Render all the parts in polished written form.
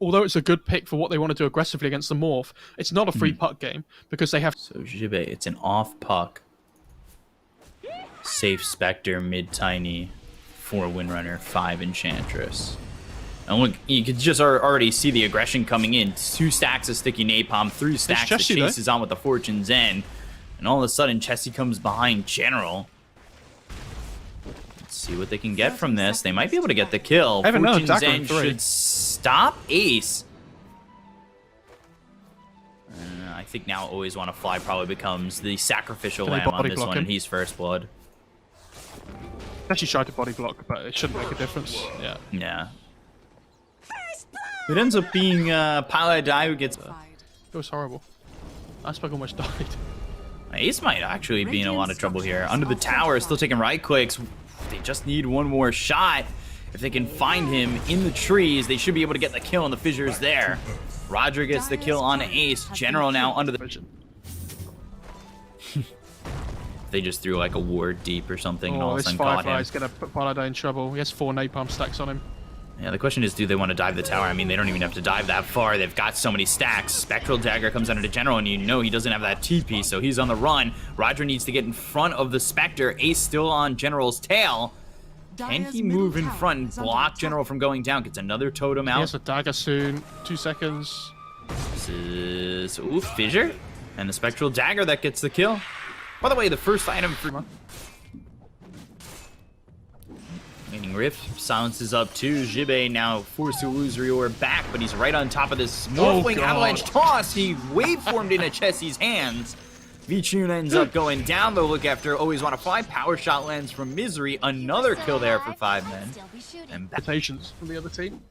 although it's a good pick for what they want to do aggressively against the Morph, it's not a free puck game because they have... So Jibe, it's an off puck. Safe Spectre, mid Tiny, 4 Windrunner, 5 Enchantress. And look, you can just already see the aggression coming in. 2 stacks of sticky napalm, 3 stacks that chases on with the Fortune's End. And all of a sudden, Chessie comes behind General. Let's see what they can get from this. They might be able to get the kill. Fortune's End should stop Ace. I think now Always Want to Fly probably becomes the sacrificial lamb on this one, and he's first blood. Actually tried to body block, but it shouldn't make a difference. Yeah. Yeah. It ends up being Pilot Die who gets... It was horrible. Iceberg almost died. Ace might actually be in a lot of trouble here. Under the tower, still taking right clicks. They just need one more shot. If they can find him in the trees, they should be able to get the kill, and the fissure's there. Roger gets the kill on Ace. General now under the vision. They just threw like a ward deep or something, and all of a sudden caught him. This Firefly's gonna put Paladin in trouble. He has 4 napalm stacks on him. Yeah, the question is, do they want to dive the tower? I mean, they don't even have to dive that far. They've got so many stacks. Spectral Dagger comes under to General, and you know he doesn't have that TP, so he's on the run. Roger needs to get in front of the Spectre. Ace still on General's tail. Can he move in front and block General from going down? Gets another totem out. He has a dagger soon. 2 seconds. This is... Ooh, Fissure. And the Spectral Dagger that gets the kill. By the way, the first item for... Meaning Rift silences up too. Jibe now forced to illusory orb back, but he's right on top of this Morphling Avalanche toss. He waveformed into Chessie's hands. VIrtus ends up going down. They'll look after Always Want to Fly. Power shot lands from Misery. Another kill there for 5 men. And Invitations from the other team.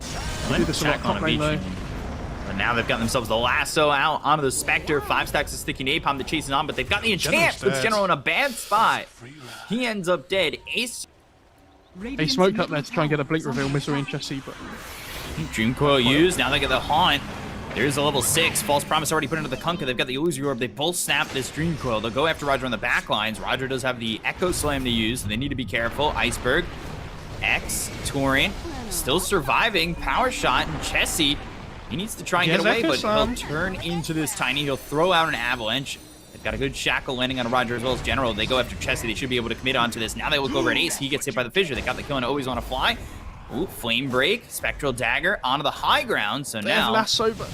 Check on a VIrtus. But now they've got themselves the lasso out onto the Spectre. 5 stacks of sticky napalm that chases on, but they've got the enchant. Puts General in a bad spot. He ends up dead. Ace. They smoked up there to try and get a blink reveal. Misery and Chessie, but Dream Coil used. Now they get the Haunt. There's a level 6. False Promise already put into the Kunkka. They've got the illusory orb. They both snap this Dream Coil. They'll go after Roger on the back lines. Roger does have the Echo Slam to use, so they need to be careful. Iceberg, X, Torrent, still surviving. Power shot, and Chessie, he needs to try and get away, but he'll turn into this Tiny. He'll throw out an Avalanche. They've got a good shackle landing on Roger as well as General. They go after Chessie. They should be able to commit onto this. Now they look over at Ace. He gets hit by the Fissure. They got the kill and Always Want to Fly. Ooh, Flame Break, Spectral Dagger onto the high ground. So now lasso, but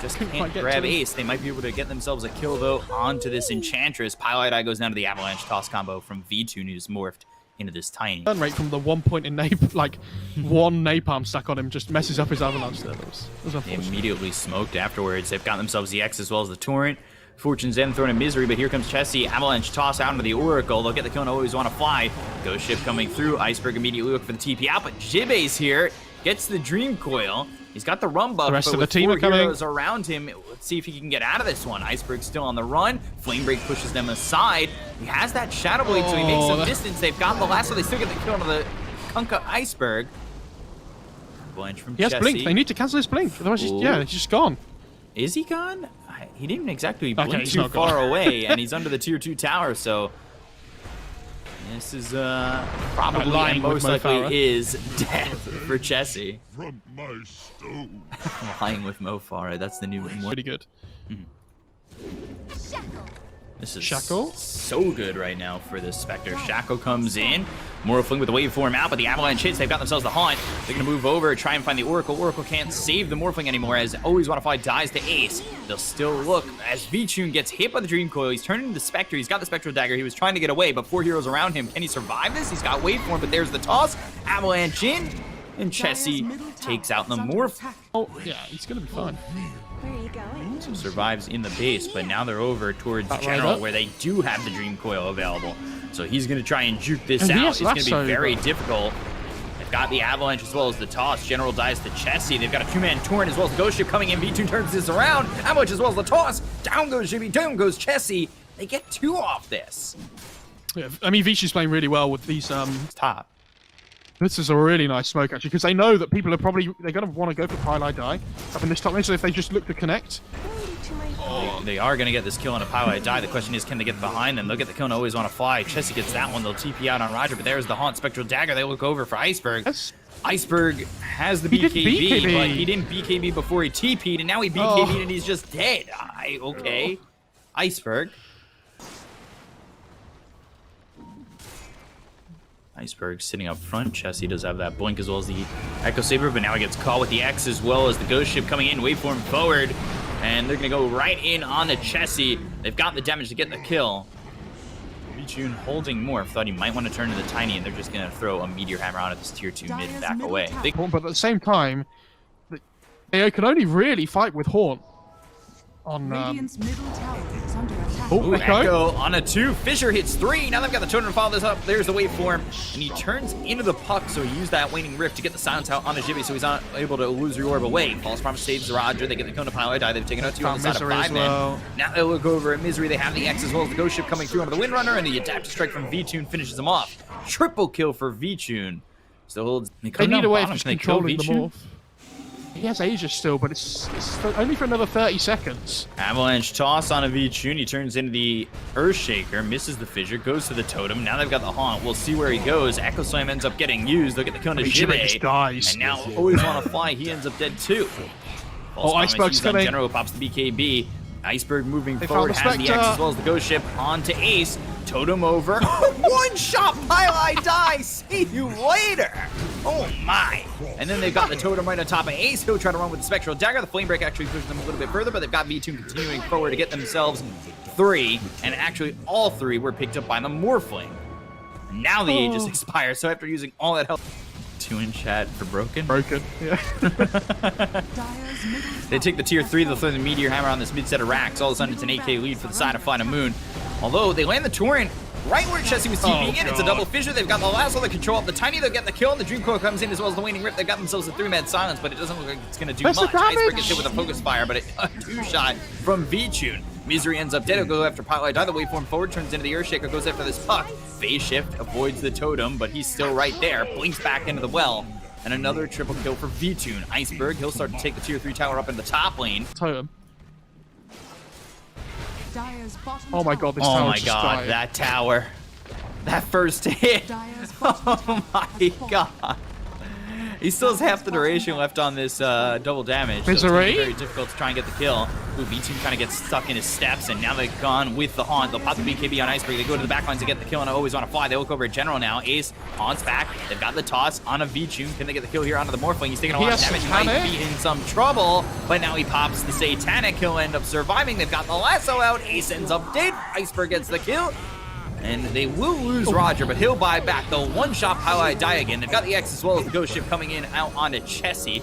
just can't grab Ace. They might be able to get themselves a kill though onto this Enchantress. Pilot Eye goes down to the Avalanche toss combo from VIrtus, who's morphed into this Tiny. Turn rate from the 1 point in like 1 napalm stack on him just messes up his Avalanche there. They immediately smoked afterwards. They've got themselves the X as well as the Torrent. Fortune's End thrown in Misery, but here comes Chessie. Avalanche toss out into the Oracle. They'll get the kill and Always Want to Fly. Ghost Ship coming through. Iceberg immediately look for the TP out, but Jibe's here. Gets the Dream Coil. He's got the Rum Buff, the rest but of with the team 4 are coming heroes around him, let's see if he can get out of this one. Iceberg's still on the run. Flame Break pushes them aside. He has that Shadow Blade, so he makes some distance. They've got the last, so they still get the kill on the Kunkka Iceberg. Blanch from Chessie. He has Blink. They need to cancel his Blink. Otherwise, he's just gone. Is he gone? He didn't exactly blink too far away, and he's under the tier 2 tower, so this is probably and most likely is death for Chessie. From my stove. Lying with Mofara, that's the new one. Pretty good. This is Shackle? so good right now for this Spectre. Shackle comes in. Morphling with the waveform out, but the Avalanche hits. They've got themselves the Haunt. They're going to move over, try and find the Oracle. Oracle can't save the Morphling anymore as Always Want to Fly dies to Ace. They'll still look as VIrtus gets hit by the Dream Coil. He's turning into Spectre. He's got the Spectral Dagger. He was trying to get away, but 4 heroes around him. Can he survive this? He's got waveform, but there's the toss. Avalanche in, and Chessie takes out the Morph. Oh, yeah, he's going to be fine. Where are you going? So survives in the base, but now they're over towards General, where they do have the Dream Coil available. So he's going to try and juke this out. It's going to be very difficult. They've got the Avalanche as well as the toss. General dies to Chessie. They've got a 2-man Torrent as well as the Ghost Ship coming in. V2 turns this around. Avalanche as well as the toss. Down goes Jimmy. Down goes Chessie. They get 2 off this. Yeah, I mean, VIrtus playing really well with these top. This is a really nice smoke, actually, because they know that people are probably... They're going to want to go for Pilot Die up in this top lane, so if they just look to connect, to my They are going to get this kill on a Pilot Die. The question is, can they get behind them? They'll get the kill and always want to fly. Chessie gets that one. They'll TP out on Roger, but there's the Haunt Spectral Dagger. They look over for Iceberg. Iceberg has the He did BKB, BKB. but he didn't BKB before he TP'd, and now he BKB'd and he's just dead. Okay. Iceberg. Iceberg sitting up front. Chessie does have that blink as well as the Echo Saber, but now he gets caught with the X as well as the Ghost Ship coming in. Waveform forward, and they're going to go right in on the Chessie. They've got the damage to get the kill. VIrtus holding more. Thought he might want to turn to the Tiny, and they're just going to throw a Meteor Hammer on at this tier 2 mid and back away. But at the same time, they can only really fight with Haunt. On Radiant's middle tower is under attack. oh, Ooh, Echo. Echo on a 2. Fisher hits 3. Now they've got the totem to follow this up. There's the waveform, and he turns into the puck, so he used that waning rift to get the silence out on a Jibby, so he's not able to illusory orb away. False Promise saves Roger. They get the Kona Pilot Die. They've taken out 2 on the side of Misery 5 as men. well. Now they look over at Misery. They have the X as well as the Ghost Ship coming through onto the Windrunner, and the Adaptive Strike from VIrtus finishes him off. Triple kill for VIrtus. So holds. They need a way of just They kill controlling them VIrtus. off. He has Aegis still, but it's only for another 30 seconds. Avalanche toss on a VIrtus. He turns into the Earthshaker, misses the fissure, goes to the totem. Now they've got the Haunt. We'll see where he goes. Echo Slam ends up getting used. They'll get the kill on Jibby just Jibbe. dies. And now always want to fly. He ends up dead too. Oh, Iceberg's coming. General pops the BKB. Iceberg moving They forward, found has the the X Spectre. as well as the Ghost Ship onto Ace. Totem over. One shot, Pile Die. See you later. Oh my. And then they've got the totem right on top of Ace. He'll try to run with the Spectral Dagger. The Flame Break actually pushes them a little bit further, but they've got VIrtus continuing forward to get themselves 3. And actually all 3 were picked up by the Morphling. And now the Aegis expires, so after using all that health. 2 in chat for broken. Broken. Yeah. Dire's middle They take the tier 3, they'll throw the Meteor Hammer on this mid set of racks. All of a sudden, it's an 8k lead for the side of FlyToMoon. Although they land the Torrent right where Chessie was TPing in. It's a double fissure. They've got the lasso that control up the Tiny. They'll get the kill, and the Dream Coil comes in as well as the Waning Rip. They've got themselves a 3-man silence, but it doesn't look like it's going to do That's the much. Iceberg damage. gets hit with a focus fire, but a 2-shot from VIrtus. Misery ends up dead. He'll go after Pilot Die. The waveform forward turns into the Earthshaker, goes after this puck. Phase shift avoids the totem, but he's still right there. Blinks back into the well. And another triple kill for VIrtus. Iceberg, he'll start to take the tier 3 tower up in the top lane. Totem. Dire's bottom Oh my tower. god, this Oh tower my just god, died. that tower. That first hit. Dire's bottom Oh tower my has fallen. god. He still has half the duration left on this double damage. So it's gonna be Misery? very difficult to try and get the kill. Ooh, VIrtus kind of gets stuck in his steps, and now they've gone with the Haunt. They'll pop the BKB on Iceberg. They go to the backlines to get the kill, and always want to fly. They look over at General now. Ace, Haunt's back. They've got the toss on a VIrtus. Can they get the kill here onto the Morphling? He's taking a He lot of has damage. He might Satanic. be in some trouble, but now he pops the Satanic. He'll end up surviving. They've got the lasso out. Ace ends up dead. Iceberg gets the kill. And they will lose Roger, but he'll buy back. The one-shot Pilot Die again. They've got the X as well as the Ghost Ship coming in out onto Chessie.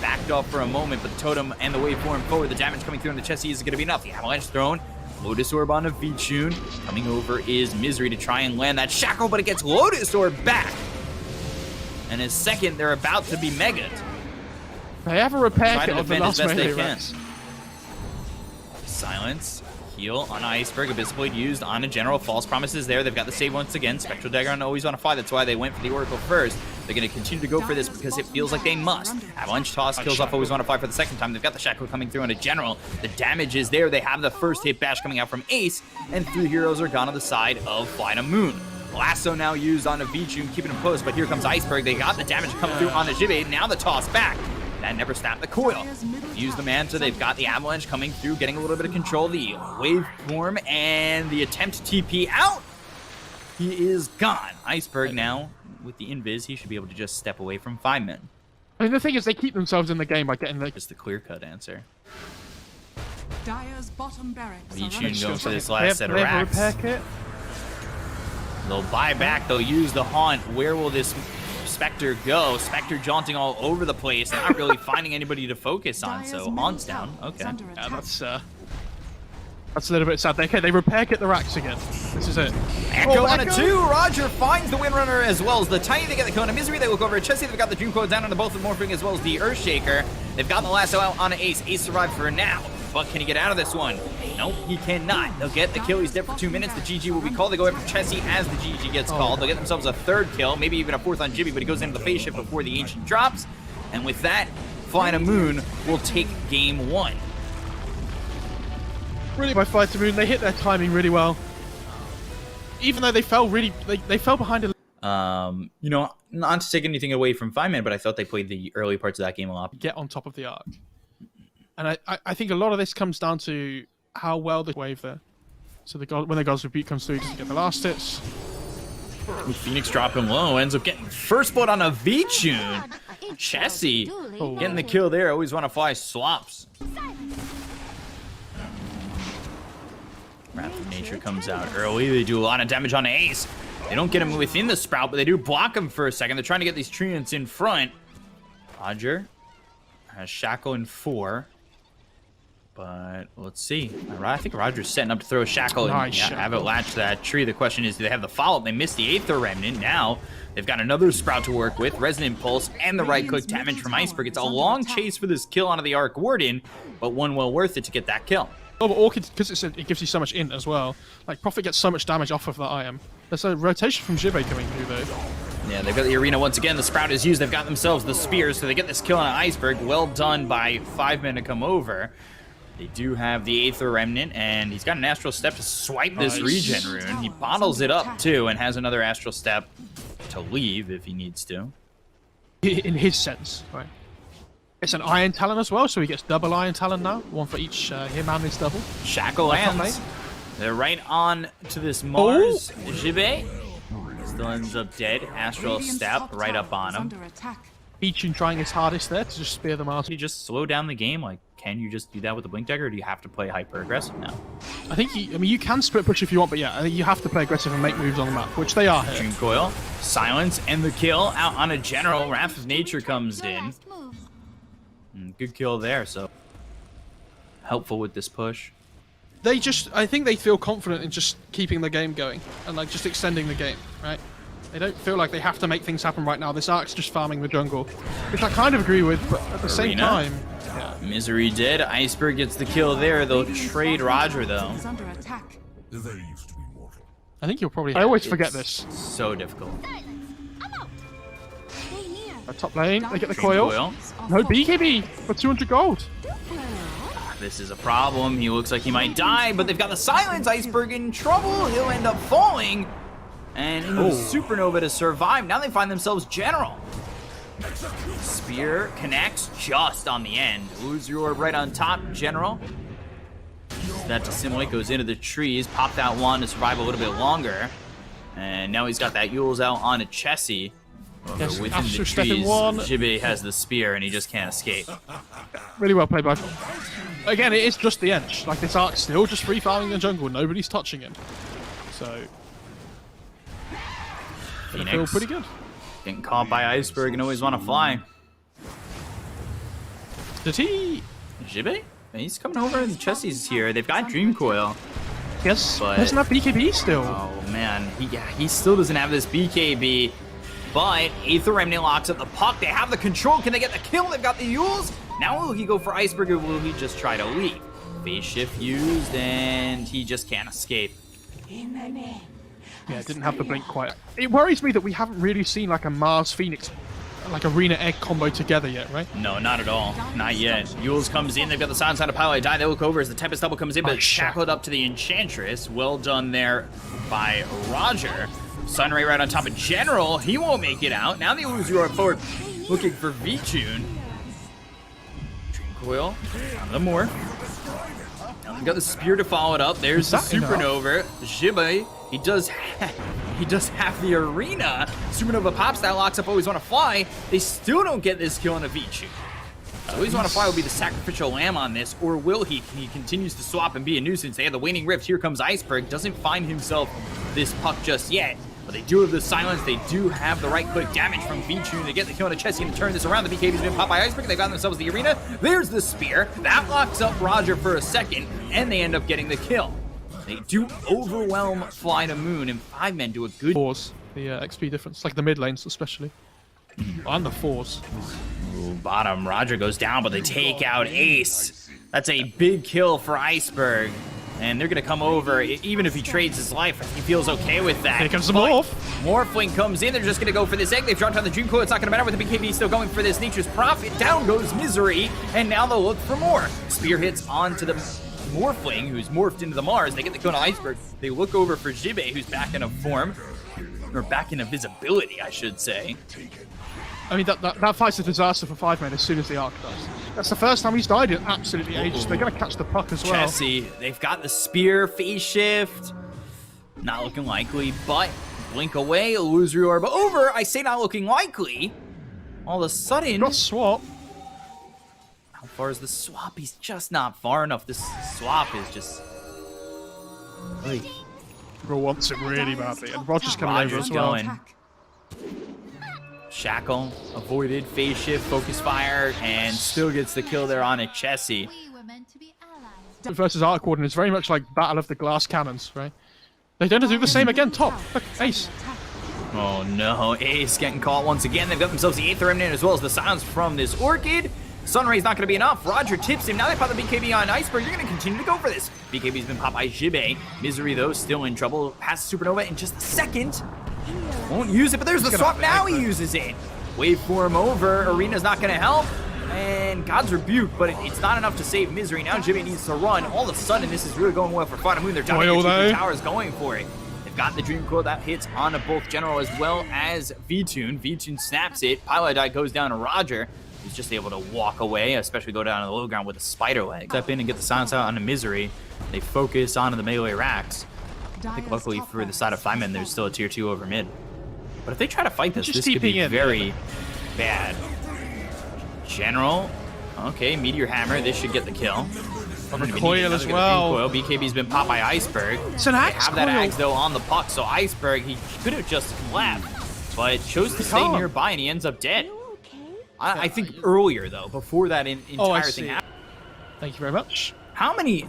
Backed off for a moment, but the totem and the waveform forward, the damage coming through on the Chessie isn't going to be enough. The Avalanche thrown. Lotus Orb on a VIrtus. Coming over is Misery to try and land that Shackle, but it gets Lotus Orb back. And in second, they're about to be megaed. They have a repair Try kit to of the defend as last best they melee can. racks. Silence. Heal on Iceberg. Abyssal Blade used on a General. False Promises there. They've got the save once again. Spectral Dagger on Always on a Fly. That's why they went for the Oracle first. They're going to continue to go for this because it feels like they must. Avalanche Toss kills off Always on a Fly for the second time. They've got the Shackle coming through on a General. The damage is there. They have the first hit bash coming out from Ace, and 3 heroes are gone on the side of FlyToMoon. Lasso now used on a VIrtus, keeping him close, but here comes Iceberg. They got the damage coming through on the Jibbe. Now the toss back. That never snapped the coil. Use the Manta. They've got the Avalanche coming through, getting a little bit of control. The waveform and the attempt to TP out. He is gone. Iceberg now, with the invis, he should be able to just step away from 5 men. I mean, the thing is, they keep themselves in the game by getting the... Just the clear-cut answer. Dire's bottom barracks are VIrtus under going for this They last have, set of they have a racks. repair kit. They'll buy back. They'll use the Haunt. Where will this Spectre go? Spectre jaunting all over the place, not really finding anybody to focus on. Dire's So middle Haunt's tower down. is Okay. under attack. That's a little bit sad. Okay, they repair kit the racks again. This is it. Echo on a Echo! 2. Roger finds the Windrunner as well as the Tiny. They get the Cone of Misery. They look over at Chessie. They've got the Dream Coil down on both the Morphing as well as the Earthshaker. They've got the lasso out on Ace. Ace survived for now. But can he get out of this one? Nope, he cannot. They'll get the kill. He's dead for 2 minutes. The GG will be called. They go after Chessie as the GG gets called. They'll get themselves a 3rd kill, maybe even a 4th on Jibby, but he goes into the phase shift before the Ancient drops. And with that, FlyToMoon will take game 1. Really by FlyToMoon, they hit their timing really well. Even though they fell they fell behind a You know, not to take anything away from Fireman, but I thought they played the early parts of that game a lot. get on top of the arc. And I think a lot of this comes down to how well they wave there. So when the God's Rebuke comes through, doesn't get the last hits. Phoenix dropping low, ends up getting first blood on a V-Tune. Chessie getting the kill there. Always want to fly swaps. Wrath of Nature comes out early. They do a lot of damage on Ace. They don't get him within the Sprout, but they do block him for a second. They're trying to get these treants in front. Roger has Shackle in 4. But let's see. I think Roger's setting up to throw a Shackle and have it latch that tree. The question is, do they have the follow-up? They missed the Aether Remnant. Now they've got another Sprout to work with. Resonant Pulse and the right-click damage from Iceberg. It's a long chase for this kill onto the Arc Warden, but one well worth it to get that kill. Oh, but Orchid, because it gives you so much int as well. Like, Prophet gets so much damage off of that IM. There's a rotation from Jibbe coming through, though. Yeah, they've got the arena once again. The Sprout is used. They've got themselves the Spears, so they get this kill on an Iceberg. Well done by 5 men to come over. They do have the Aether Remnant, and he's got an Astral Step to swipe this regen rune. He bottles it up, too, and has another Astral Step to leave if he needs to. In his sense, right? It's an Iron Talon as well, so he gets double Iron Talon now. One for each him and his double. Shackle lands. They're right on to this Mars. Jibbe still ends up dead. Astral Step right up on him. V-Tune trying his hardest there to just spear them out. Can you just slow down the game? Like, can you just do that with the Blink Dagger, or do you have to play hyper aggressive now? I think you can split push if you want, but yeah, I think you have to play aggressive and make moves on the map, which they are here. Dream Coil, silence, and the kill out on a general. Wrath of Nature comes in. Good kill there, so helpful with this push. I think they feel confident in just keeping the game going and like just extending the game, right? They don't feel like they have to make things happen right now. This Arc's just farming the jungle, which I kind of agree with, but at the same time... Yeah. Misery dead. Iceberg gets the kill there. They'll trade Roger, though. They used to be mortal. I think you'll probably... I always forget this. So difficult. Top lane, they get the coil. No BKB for 200 gold. This is a problem. He looks like he might die, but they've got the silence. Iceberg in trouble. He'll end up falling. And Supernova to survive. Now they find themselves general. Spear connects just on the end. Lose your orb right on top, general. That dissimulate goes into the trees. Pop that one to survive a little bit longer. And now he's got that Yules out on a Chessie. Yes, within the trees, Jibbe has the spear and he just can't escape. Really well played by... Again, it is just the edge. Like, this Arc's still just free farming the jungle. Nobody's touching him. So... Phoenix feel pretty good. Getting caught by Iceberg and always want to fly. Did he... Jibbe? He's coming over and Chessie's here. They've got Dream Coil. Yes, but doesn't have BKB still. Oh, man. He still doesn't have this BKB. But Aether Remnant locks up the puck. They have the control. Can they get the kill? They've got the Yules. Now will he go for Iceberg or will he just try to leave? Phase shift used and he just can't escape. Yeah, didn't have the blink quite. It worries me that we haven't really seen like a Mars Phoenix, like Arena Egg combo together yet, right? No, not at all. Not yet. Yules comes in. They've got the silence on a pile. Die. They look over as the Tempest double comes in, but it's shackled up to the Enchantress. Well done there by Roger. Sunray right on top of General. He won't make it out. Now they lose your forward looking for V-Tune. Dream Coil. The more. We got the Spear to follow it up. There's the Supernova. Jibbe. He does have the arena. Supernova pops that, locks up Always Want to Fly. They still don't get this kill on a V-Tune. Always Want to Fly will be the sacrificial lamb on this, or will he? He continues to swap and be a nuisance. They have the Waning Rift. Here comes Iceberg. Doesn't find himself this puck just yet. But they do have the silence. They do have the right-click damage from V-Tune. They get the kill on a Chessie to turn this around. The BKB's been popped by Iceberg. They've got themselves the arena. There's the spear. That locks up Roger for a second, and they end up getting the kill. They do overwhelm FlyToMoon, and 5 men do a good... Fours, the XP difference, like the mid lanes especially. On the fours. Ooh, bottom, Roger goes down, but they take out Ace. That's a big kill for Iceberg. And they're going to come over, even if he trades his life, he feels okay with that. Here comes the Morph. Morphling comes in, they're just going to go for this egg. They've dropped down the Dream Coil, it's not going to matter with the BKB still going for this Nature's Prophet. Down goes Misery, and now they'll look for more. Spear hits onto the Morphling, who's morphed into the Mars. They get the kill on Iceberg. They look over for Jibe, who's back in a form, or back in a visibility, I should say. I mean, that fight's a disaster for 5 men as soon as the arc does. That's the first time he's died in absolutely ages. They're going to catch the puck as well. Jesse, they've got the spear, phase shift. Not looking likely, but blink away, illusory orb over. I say not looking likely. All of a sudden... Got swap. How far is the swap? He's just not far enough. This swap is just... Bro wants it really badly, and Roger's coming over Roger's as well. going. Shackle, avoided, phase shift, focus fire, and still gets the kill there on Chessie. Versus Arc Warden is very much like Battle of the Glass Cannons, right? They don't do the same again. Top. Look, Ace. Oh no, Ace getting caught once again. They've got themselves the 8th remnant as well as the silence from this Orchid. Sunray's not going to be enough. Roger tips him. Now they pop the BKB on Iceberg. You're going to continue to go for this. BKB's been popped by Jibe. Misery, though, still in trouble. Has Supernova in just a second. Won't use it, but there's the swap. Now he uses it. Waveform over. Arena's not going to help. And God's Rebuke, but it's not enough to save Misery. Now Jibe needs to run. All of a sudden, this is really going well for FlyToMoon. They're jumping the towers going for it. They've got the Dream Coil that hits on both General as well as VIrtus. VIrtus snaps it. Pylodite goes down to Roger. He's just able to walk away, especially go down to the low ground with a spider leg. Step in and get the silence out on the Misery. They focus onto the melee racks. I think luckily for the side of 5 men, there's still a tier 2 over mid. But if they try to fight this, this could be very bad. General. Okay, Meteor Hammer. This should get the kill. Coil as well. Coil. BKB's been popped by Iceberg. It's an axe. They have that axe though on the puck, so Iceberg, he could have just left, but chose to stay nearby and he ends up dead. I think earlier though, before that entire thing happened. Thank you very much. How many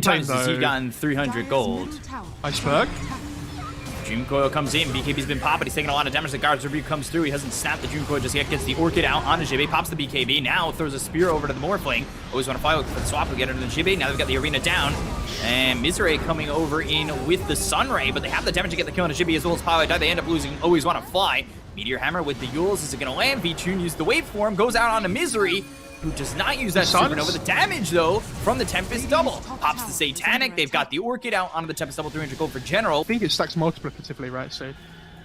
times has he gotten 300 gold? Iceberg. Dream Coil comes in. BKB's been popping. He's taking a lot of damage. The Guard's Rebuke comes through. He hasn't snapped the Dream Coil just yet. Gets the Orchid out onto Jibe. Pops the BKB. Now throws a spear over to the Morphling. Always want to fly for the swap to get under the Jibe. Now they've got the Arena down. And Misery coming over in with the Sunray. But they have the damage to get the kill on the Jibe as well as Pylodite. They end up losing. Always want to fly. Meteor Hammer with the Yules. Is it going to land? VIrtus uses the Waveform. Goes out onto Misery, who does not use that Supernova. The damage, though, from the Tempest double. Pops the Satanic. They've got the Orchid out onto the Tempest double, 300 gold for General. I think it stacks multiplicatively, right? So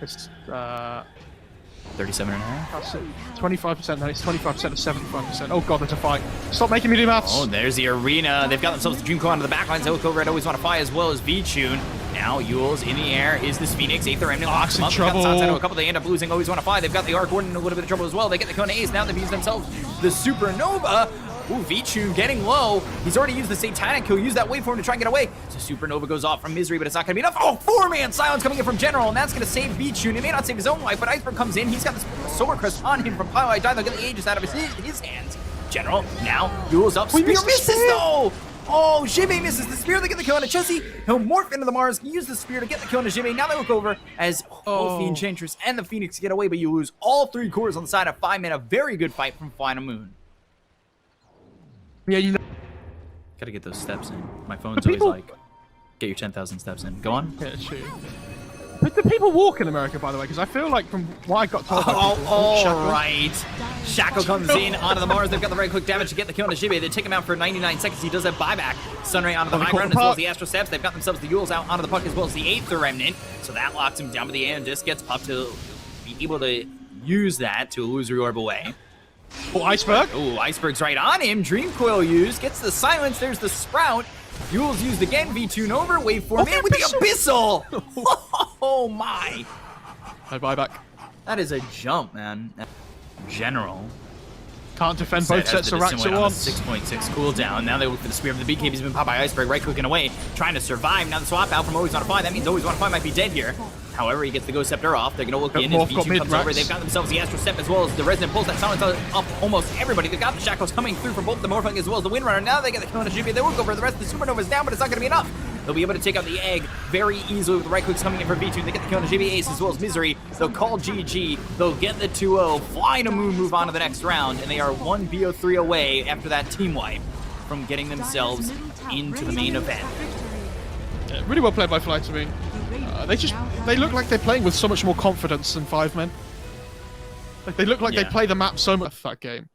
it's 37.5. That's it. 25%. No, it's 25% of 75%. Oh god, there's a fight. Stop making me do maths. Oh, there's the Arena. They've got themselves the Dream Coil onto the backlines. They look over at Always Want to Fly as well as VIrtus. Now Yules in the air is this Phoenix. 8th remnant locks them up. They've got the a couple. They end up losing. Always Want to Fly. They've got the Arc Warden in a little bit of trouble as well. They get the Kona Ace. Now they've used themselves the Supernova. Ooh, VIrtus getting low. He's already used the Satanic. He'll use that Waveform to try and get away. So Supernova goes off from Misery, but it's not going to be enough. Oh, 4-man silence coming in from General, and that's going to save VIrtus. It may not save his own life, but Iceberg comes in. He's got the Solar Crest on him from Pylodite. They'll get the Aegis out of his hands. General now Yules up. Spear misses though. Oh, Jibe misses the spear. They get the kill on Chessie. He'll morph into the Mars, use the spear to get the kill on Jibe. Now they look over as both the Enchantress and the Phoenix get away, but you lose all 3 cores on the side of 5 men. A very good fight from FlyToMoon. Yeah, you know. Gotta get those steps in. My phone's always like, get your 10,000 steps in. Go on. Yeah, true. But do people walk in America, by the way? Because I feel like from what I got told. All right. Shackle comes in onto the Mars. They've got the right click damage to get the kill on Jibe. They take him out for 99 seconds. He does have buyback. Sunray onto the high ground as well as the Astral Steps. They've got themselves the Yules out onto the puck as well as the 8th remnant. So that locks him down, but the Aeon Disc gets popped to be able to use that to illusory orb away. Oh, Iceberg. Oh, Iceberg's right on him. Dream Coil used. Gets the silence. There's the Sprout. Yules used again. V2 over. Waveform in with the Abyssal. Oh my. I buy back. That is a jump, man. General. Can't defend both sets of racks at once. 6.6 cooldown. Now they look for the spear of the BKB's been popped by Iceberg. Right clicking away. Trying to survive. Now the swap out from Always Want to Fly. That means Always Want to Fly might be dead here. However, he gets the Ghost Scepter off. They're going to look in as V2 comes over. They've got themselves the Astral Step as well as the Resonant Pulse. That silence up almost everybody. They've got the Shackles coming through from both the Morphling as well as the Windrunner. Now they get the kill on the Jibe. They look over. The rest of the Supernova's down, but it's not going to be enough. They'll be able to take out the Egg very easily with the right clicks coming in for V2. They get the kill on the Jibe Ace as well as Misery. They'll call GG. They'll get the 2-0. FlyToMoon move on to the next round, and they are 1 BO3 away after that team wipe from getting themselves into the main event. Yeah, really well played by FlyToMoon. They look like they're playing with so much more confidence than 5 men. Like they look like they play the map so much that game.